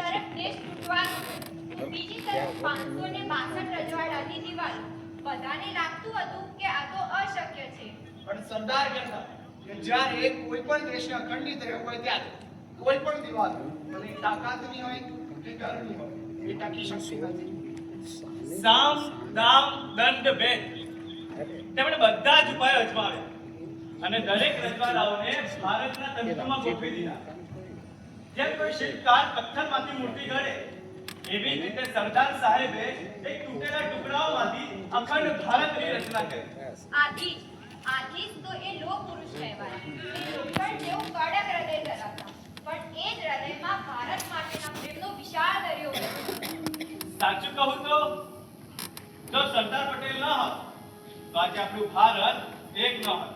તરફ દેશ તૂટવાનો હતો, બીજી તરફ 562 રજવાડાની દિવાલ. બધાને લાગતું હતું કે આ તો અશક્ય છે. પણ સરદાર કહેતા કે જ્યારે કોઈ પણ દેશને અખંડિત રહેવું હોય ત્યારે કોઈ પણ દિવાલ ભલે તાકાતની હોય કે ડરની હોય એ ટકી શકતી નથી. સામ દામ દંડ ભેદ તેમણે બધા જ ઉપાયો અજમાવ્યા અને દરેક રજવાડાઓને ભારતના તંત્રમાં ગોઠવી દીધા. જેમ કોઈ શિલ્પકાર પથ્થરમાંથી મૂર્તિ ઘડે એવી રીતે સરદાર સાહેબે એક તૂટેલા ટુકડાઓમાંથી અખંડ ભારતની રચના કરી. આથી જ તો એ લોક પુરુષ કહેવાયા. એ લોખંડ જેવું કડક હૃદય ધરાવતા, પણ એ જ હૃદયમાં ભારત માટેના પ્રેમનો વિશાળ દરિયો વહેતો. સાચું કહું તો જો સરદાર પટેલ ન હોત તો આજે આપણું ભારત એક ન હોત.